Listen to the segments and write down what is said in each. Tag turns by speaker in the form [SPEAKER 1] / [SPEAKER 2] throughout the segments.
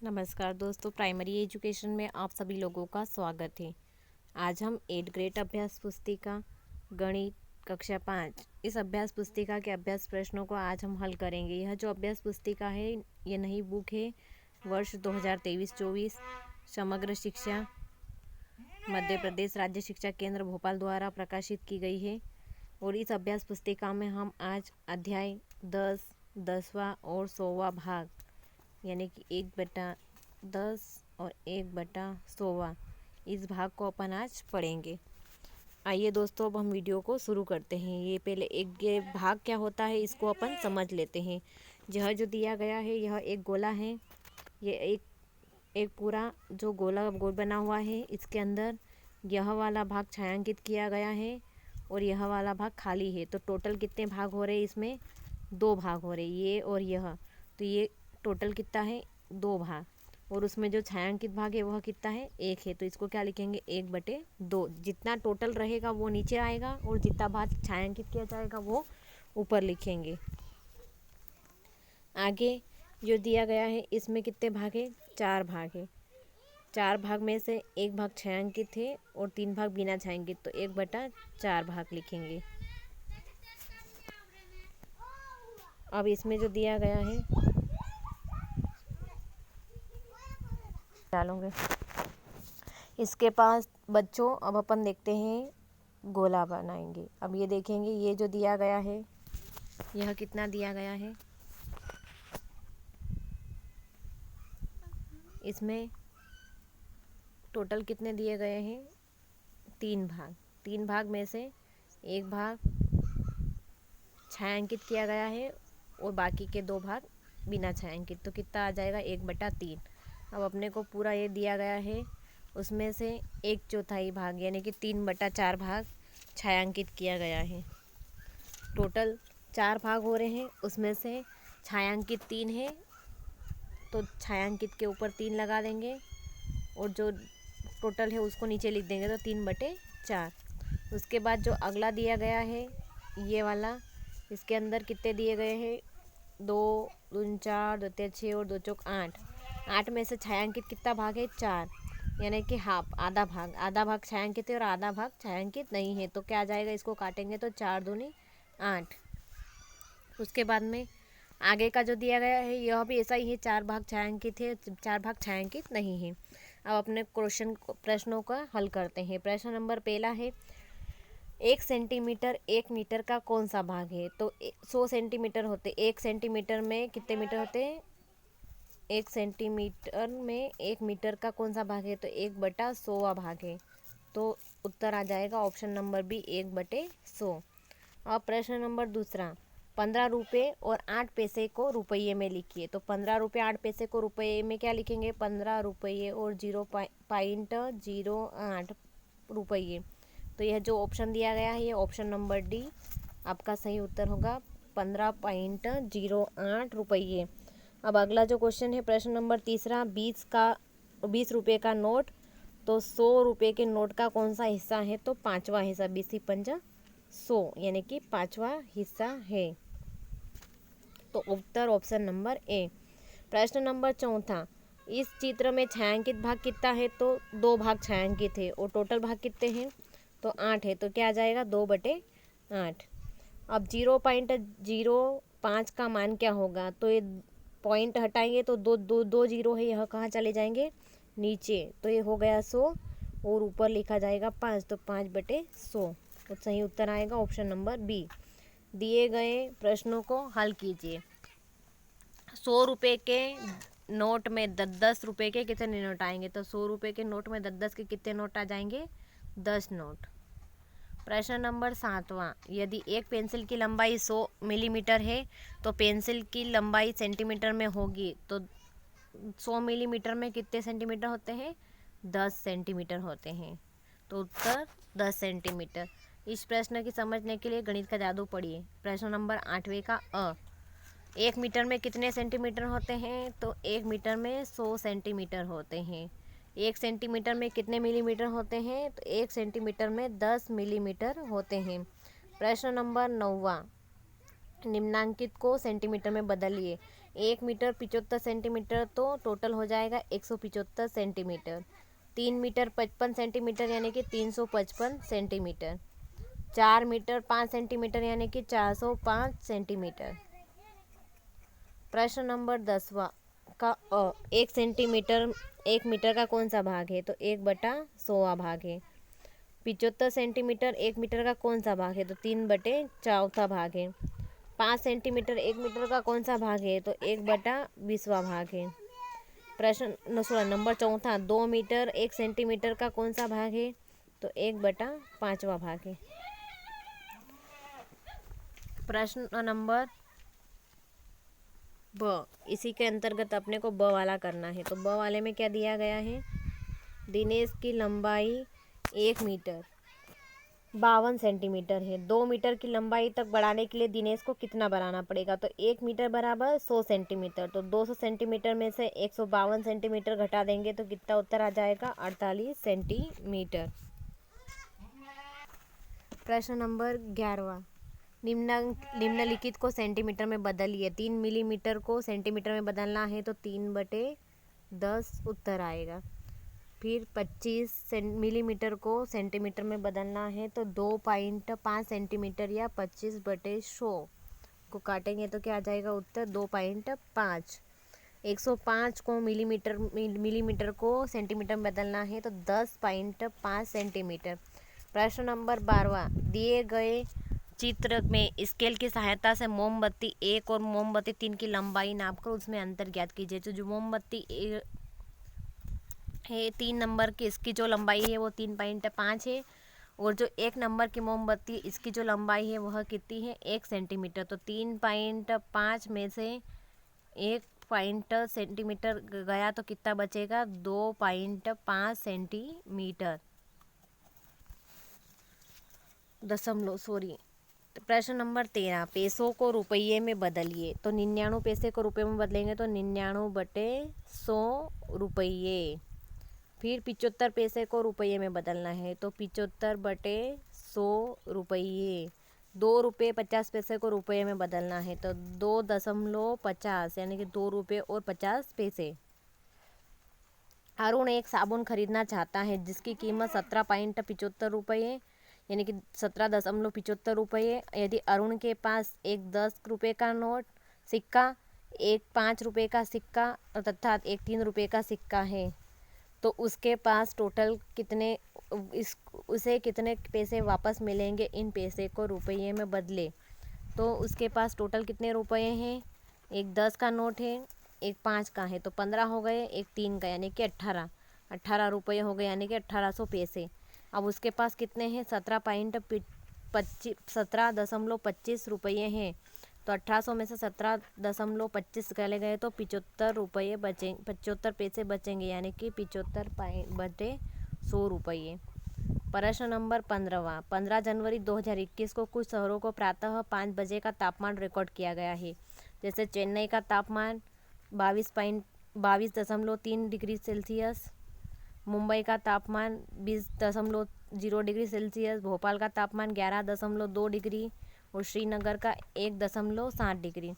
[SPEAKER 1] नमस्कार दोस्तों, primary education में आप सभी लोगों का स्वागत है। आज हम 8th ग्रेड अभ्यास पुस्तिका गणित कक्षा 5 इस अभ्यास पुस्तिका के अभ्यास प्रश्नों को आज हम हल करेंगे। यह जो अभ्यास पुस्तिका है ये नई बुक है, वर्ष 2023-24 समग्र शिक्षा मध्य प्रदेश राज्य शिक्षा केंद्र भोपाल द्वारा प्रकाशित की गई है। और इस अभ्यास पुस्तिका में हम आज अध्याय 10, 10वां और 100वां भाग यानी कि 1/10 और 1/100 इस भाग को अपन आज पढ़ेंगे। आइए दोस्तों, अब हम वीडियो को शुरू करते हैं। ये भाग क्या होता है इसको अपन समझ लेते हैं। यह जो दिया गया है यह एक गोला है। ये एक पूरा जो गोल बना हुआ है, इसके अंदर यह वाला भाग छायांकित किया गया है और यह वाला भाग खाली है। तो टोटल कितने भाग हो रहे हैं? इसमें 2 भाग हो रहे हैं, ये और यह। तो ये टोटल कितना है? 2 भाग। और उसमें जो छायांकित भाग है वह कितना है? 1 है। तो इसको क्या लिखेंगे? 1/2। जितना टोटल रहेगा वो नीचे आएगा और जितना भाग छायांकित किया जाएगा वो ऊपर लिखेंगे। आगे जो दिया गया है इसमें कितने भाग है? 4 भाग है। 4 भाग में से 1 भाग छायांकित है और 3 भाग बिना छायांकित, तो 1/4 भाग लिखेंगे। अब इसमें जो दिया गया है डालूंगे। इसके पास बच्चों अब अपन देखते हैं गोला बनाएंगे। अब ये देखेंगे, ये जो दिया गया है यह कितना दिया गया है? इसमें टोटल कितने दिए गए हैं? 3 भाग। 3 भाग में से 1 भाग छायांकित किया गया है और बाकी के 2 भाग बिना छायांकित, तो कितना आ जाएगा? 1/3। अब अपने को पूरा ये दिया गया है, उसमें से 1/4 भाग यानी कि 3/4 भाग छायांकित किया गया है। टोटल 4 भाग हो रहे हैं, उसमें से छायांकित 3 है तो छायांकित के ऊपर 3 लगा देंगे और जो टोटल है उसको नीचे लिख देंगे, तो 3/4। उसके बाद जो अगला दिया गया है ये वाला, इसके अंदर कितने दिए गए हैं? 2 दूनी 4, 2 तिया 6 और 2 चौक 8। 8 में से छायांकित कितना भाग है? 4, यानी कि हाफ, आधा भाग। आधा भाग छायांकित है और आधा भाग छायांकित नहीं है, तो क्या आ जाएगा? इसको काटेंगे तो 4 दूनी 8। उसके बाद में आगे का जो दिया गया है यह भी ऐसा ही है, 4 भाग छायांकित है, 4 भाग छायांकित नहीं है। अब अपने प्रश्नों का हल करते हैं। प्रश्न नंबर पहला है, 1 सेंटीमीटर 1 मीटर का कौन सा भाग है? तो 100 सेंटीमीटर होते, 1 सेंटीमीटर में कितने मीटर होते हैं? 1 सेंटीमीटर में 1 मीटर का कौन सा भाग है? तो 1/100 भाग है। तो उत्तर आ जाएगा ऑप्शन नंबर बी, 1/100। अब प्रश्न नंबर दूसरा, 15 रुपये और 8 पैसे को रुपये में लिखिए। तो 15 रुपये 8 पैसे को रुपये में क्या लिखेंगे? 15 रुपये और 0.08 रुपये। तो यह जो ऑप्शन दिया गया है ये ऑप्शन नंबर डी आपका सही उत्तर होगा, 15.08 रुपये। अब अगला जो क्वेश्चन है, प्रश्न नंबर तीसरा, 20 रुपये का नोट। तो 100 रुपये के नोट का कौन सा हिस्सा है? तो 5वां हिस्सा, 20×5 यानी कि 5वां हिस्सा है। तो उत्तर ऑप्शन नंबर ए। प्रश्न नंबर चौथा, इस चित्र में छायांकित भाग कितना है? तो 2 भाग छायांकित है और टोटल भाग कितने हैं? तो 8 है। तो क्या आ जाएगा? 2/8। अब 0.05 का मान क्या होगा? तो ये पॉइंट हटाएंगे तो दो जीरो है, यह कहाँ चले जाएंगे? नीचे। तो ये हो गया 100 और ऊपर लिखा जाएगा 5, तो 5/100। तो सही उत्तर आएगा ऑप्शन नंबर बी। दिए गए प्रश्नों को हल कीजिए। 100 रुपये के नोट में 10 रुपये के कितने नोट आएंगे? तो 100 रुपये के नोट में 10 के कितने नोट आ जाएंगे? 10 नोट। प्रश्न नंबर 7वां, यदि एक पेंसिल की लंबाई 100 मिलीमीटर है तो पेंसिल की लंबाई सेंटीमीटर में होगी, तो 100 मिलीमीटर में कितने सेंटीमीटर होते हैं? 10 सेंटीमीटर होते हैं। तो उत्तर 10 सेंटीमीटर। इस प्रश्न की समझने के लिए गणित का जादू पढ़िए। प्रश्न नंबर 8वें का अ, 1 मीटर में कितने सेंटीमीटर होते हैं? तो 1 मीटर में 100 सेंटीमीटर होते हैं। 1 सेंटीमीटर में कितने मिलीमीटर होते हैं? तो 1 सेंटीमीटर में 10 मिलीमीटर होते हैं। प्रश्न नंबर 9वां, निम्नांकित को सेंटीमीटर में बदलिए। 1 मीटर 75 सेंटीमीटर, तो टोटल हो जाएगा 175 सेंटीमीटर। 3 मीटर 55 सेंटीमीटर यानी कि 355 सेंटीमीटर। 4 मीटर 5 सेंटीमीटर यानी कि 405 सेंटीमीटर। प्रश्न नंबर 10वां का 1 मीटर का कौन सा भाग है? तो 1/100 भाग है। 75 सेंटीमीटर 1 मीटर का कौन सा भाग है? तो 3/4 भाग है। 5 सेंटीमीटर 1 मीटर का कौन सा भाग है? तो 1/20वां भाग है। प्रश्न नंबर 4, 2 मीटर 1 सेंटीमीटर का कौन सा भाग है? तो 1/5वां भाग है। प्रश्न नंबर ब, इसी के अंतर्गत अपने को ब वाला करना है। तो ब वाले में क्या दिया गया है? दिनेश की लंबाई 1 मीटर 52 सेंटीमीटर है। 2 मीटर की लंबाई तक बढ़ाने के लिए दिनेश को कितना बढ़ाना पड़ेगा? तो 1 मीटर बराबर 100 सेंटीमीटर। तो 200 सेंटीमीटर में से 152 सेंटीमीटर घटा देंगे तो कितना उत्तर आ जाएगा? 48 सेंटीमीटर। प्रश्न नंबर 11वां, निम्नलिखित को सेंटीमीटर में बदलिए। 3 मिलीमीटर को सेंटीमीटर में बदलना है तो 3/10 उत्तर आएगा। फिर 25 मिलीमीटर को सेंटीमीटर में बदलना है तो 2.5 सेंटीमीटर या 25/100 को काटेंगे तो क्या आ जाएगा उत्तर? 2.5। 105 को मिलीमीटर को सेंटीमीटर में बदलना है तो 10.5 सेंटीमीटर। प्रश्न नंबर 12वां, दिए गए चित्र में स्केल की सहायता से मोमबत्ती 1 और मोमबत्ती 3 की लंबाई नापकर उसमें अंतर ज्ञात कीजिए। तो जो मोमबत्ती है 3 नंबर की, इसकी जो लंबाई है वो 3.5 है, और जो 1 नंबर की मोमबत्ती इसकी जो लंबाई है वह कितनी है? 1 सेंटीमीटर। तो 3.5 में से 1 सेंटीमीटर गया तो कितना बचेगा? 2.5 सेंटीमीटर दशमलव सॉरी। प्रश्न नंबर 13, पैसों को रुपये में बदलिए। तो 99 पैसे को रुपये में बदलेंगे तो 99/100 रुपये। फिर 75 पैसे को रुपये में बदलना है तो 75/100 रुपये। 2 रुपये 50 पैसे को रुपये में बदलना है तो 2.50 यानी कि 2 रुपये और 50 पैसे। अरुण एक साबुन खरीदना चाहता है जिसकी कीमत 17.75 रुपये यानी कि 17.75 रुपये। यदि अरुण के पास एक 10 रुपये का नोट सिक्का, एक 5 रुपये का सिक्का तथा एक 3 रुपये का सिक्का है तो उसके पास टोटल कितने उसे कितने पैसे वापस मिलेंगे इन पैसे को रुपये में बदले? तो उसके पास टोटल कितने रुपये हैं? एक 10 का नोट है, एक 5 का है तो 15 हो गए, एक 3 का यानी कि 18 रुपये हो गए यानी कि 1800 पैसे। अब उसके पास कितने हैं? 17.25 रुपये हैं तो 1800 में से 17.25 चले गए तो 75 रुपये बचें 75 पैसे बचेंगे यानी कि 75/100 रुपये। प्रश्न नंबर 15वां, 15 जनवरी 2021 को कुछ शहरों को प्रातः 5 बजे का तापमान रिकॉर्ड किया गया है। जैसे चेन्नई का तापमान 22.3 डिग्री सेल्सियस, मुंबई का तापमान 20.0 डिग्री सेल्सियस, भोपाल का तापमान 11.2 डिग्री और श्रीनगर का 1.7 डिग्री।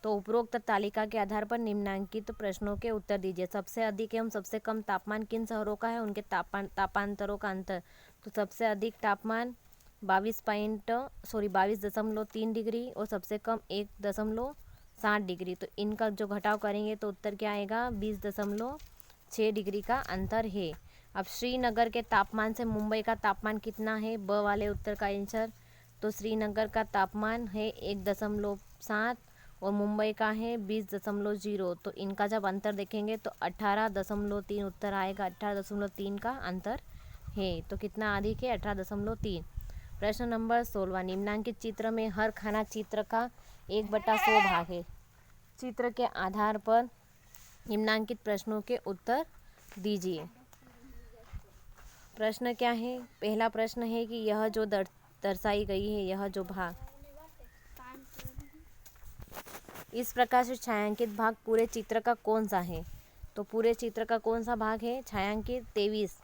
[SPEAKER 1] तो उपरोक्त तालिका के आधार पर निम्नांकित प्रश्नों के उत्तर दीजिए। सबसे अधिक एवं सबसे कम तापमान किन शहरों का है, उनके तापांतरों का अंतर। तो सबसे अधिक तापमान 22.3 डिग्री और सबसे कम 1.7 डिग्री। तो इनका जो घटाव करेंगे तो उत्तर क्या आएगा? 20.6 डिग्री का अंतर है। अब श्रीनगर के तापमान से मुंबई का तापमान कितना है? ब वाले उत्तर का आंसर। तो श्रीनगर का तापमान है 1.7 और मुंबई का है 20.0। तो इनका जब अंतर देखेंगे तो 18.3 उत्तर आएगा। 18.3 का अंतर है। तो कितना अधिक है? 18.3। प्रश्न नंबर 16, निम्नांकित चित्र में हर खाना चित्र का 1/100 भाग है। चित्र के आधार पर निम्नांकित प्रश्नों के उत्तर दीजिए। प्रश्न क्या है? पहला प्रश्न है कि यह जो दर्शाई गई है, यह जो भाग, इस प्रकार से छायांकित भाग पूरे चित्र का कौन सा है? तो पूरे चित्र का कौन सा भाग है छायांकित? 23।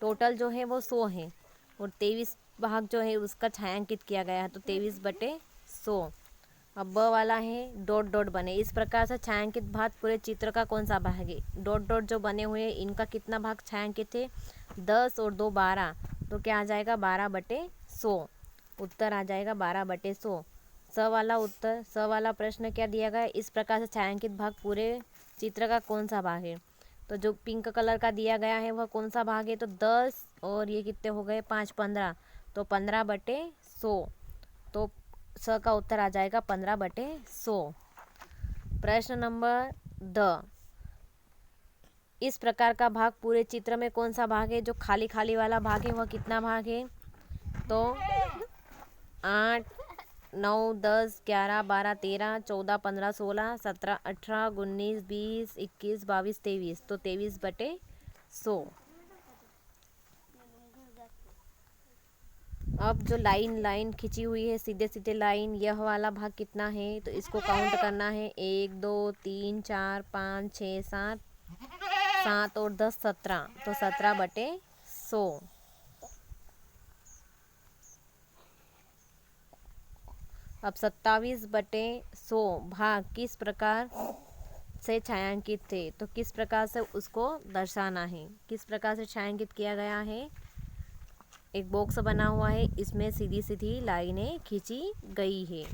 [SPEAKER 1] टोटल जो है वो 100 है और 23 भाग जो है उसका छायांकित किया गया है तो 23/100। अब ब वाला है डॉट डॉट बने। इस प्रकार से छायांकित भाग पूरे चित्र का कौन सा भाग है? डॉट डॉट जो बने हुए हैं इनका कितना भाग छायांकित है? 10 और 2 12, तो क्या आ जाएगा 12/100। उत्तर आ जाएगा 12/100। स वाला उत्तर, स वाला प्रश्न क्या दिया गया है? इस प्रकार से छायांकित भाग पूरे चित्र का कौन सा भाग है? तो जो पिंक कलर का दिया गया है वह कौन सा भाग है? तो 10 और ये कितने हो गए 5 15, तो 15/100। तो स का उत्तर आ जाएगा 15/100। प्रश्न नंबर द, इस प्रकार का भाग पूरे चित्र में कौन सा भाग है? जो खाली खाली वाला भाग है वह कितना भाग है? तो 8 9 10 11 12 13 14 15 16 17 18 19 20 21 22 23, तो 23/100। अब जो लाइन लाइन खिंची हुई है सीधे सीधे लाइन, यह वाला भाग कितना है? तो इसको काउंट करना है। 1 2 3 4 5 6 7, 7 और 10 17, तो 17/100। अब 27/100 भाग किस प्रकार से छायांकित थे? तो किस प्रकार से उसको दर्शाना है? किस प्रकार से छायांकित किया गया है? एक बॉक्स बना हुआ है, इसमें सीधी सीधी लाइनें खींची गई है।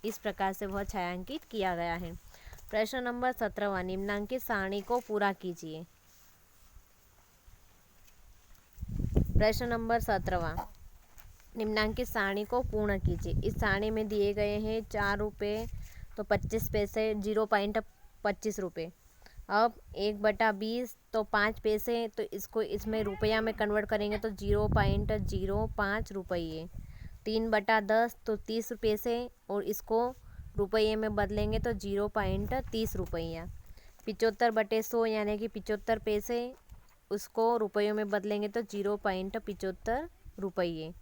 [SPEAKER 1] इस प्रकार से वह छायांकित किया गया है। प्रश्न नंबर 17वां, निम्नांकित सारणी को पूरा कीजिए। प्रश्न नंबर 17वां, निम्नांकित सारणी को पूर्ण कीजिए। इस सारणी में दिए गए हैं 4 रुपये तो 25 पैसे, 0.25 रुपये। अब 1/20 तो 5 पैसे, तो इसको इसमें रुपया में कन्वर्ट करेंगे तो 0.05 रुपये। 3/10 तो 30 पैसे, और इसको रुपये में बदलेंगे तो 0.30 रुपया। 75/100 यानी कि 75 पैसे, उसको रुपयों में बदलेंगे तो 0.75 रुपये।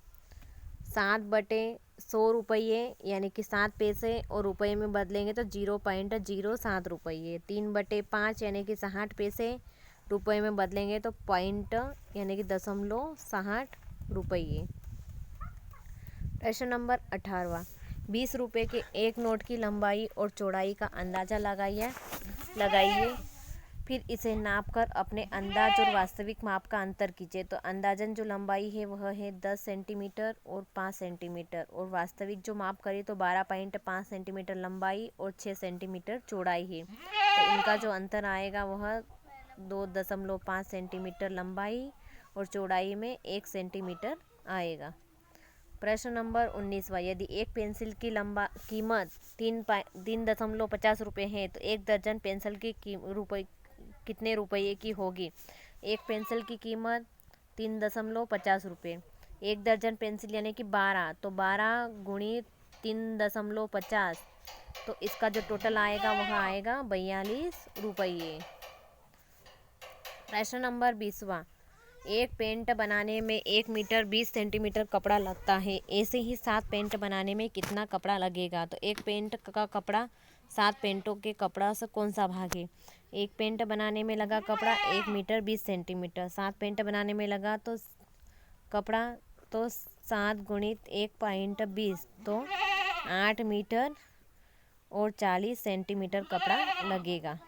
[SPEAKER 1] 7/100 रुपये यानी कि 7 पैसे, और रुपये में बदलेंगे तो 0.07 रुपये। 3/5 यानी कि 60 पैसे, रुपये में बदलेंगे तो पॉइंट यानी कि 0.60 रुपये। प्रश्न नंबर 18वां, 20 रुपये के एक नोट की लंबाई और चौड़ाई का अंदाज़ा लगाइए। फिर इसे नापकर अपने अंदाज और वास्तविक माप का अंतर कीजिए। तो अंदाजन जो लंबाई है वह है 10 सेंटीमीटर और 5 सेंटीमीटर, और वास्तविक जो माप करें तो 12.5 सेंटीमीटर लंबाई और 6 सेंटीमीटर चौड़ाई है। तो इनका जो अंतर आएगा वह 2.5 सेंटीमीटर लंबाई और चौड़ाई में 1 सेंटीमीटर आएगा। प्रश्न नंबर 19वां, यदि एक पेंसिल की कीमत 3.50 रुपये है तो 1 दर्जन पेंसिल की कितने रुपये की होगी? एक पेंसिल की कीमत 3.50 रुपये, 1 दर्जन पेंसिल यानी कि 12, तो 12 गुणित 3.50, तो इसका जो टोटल आएगा वह आएगा 42 रुपये। प्रश्न नंबर 20वां, एक पेंट बनाने में 1 मीटर 20 सेंटीमीटर कपड़ा लगता है, ऐसे ही 7 पेंट बनाने में कितना कपड़ा लगेगा? तो एक पेंट का कपड़ा 7 पेंटों के कपड़ा से कौन सा भाग है? एक पेंट बनाने में लगा कपड़ा 1 मीटर 20 सेंटीमीटर, 7 पेंट बनाने में लगा तो कपड़ा, तो 7 गुणित 1.20, तो 8 मीटर और 40 सेंटीमीटर कपड़ा लगेगा।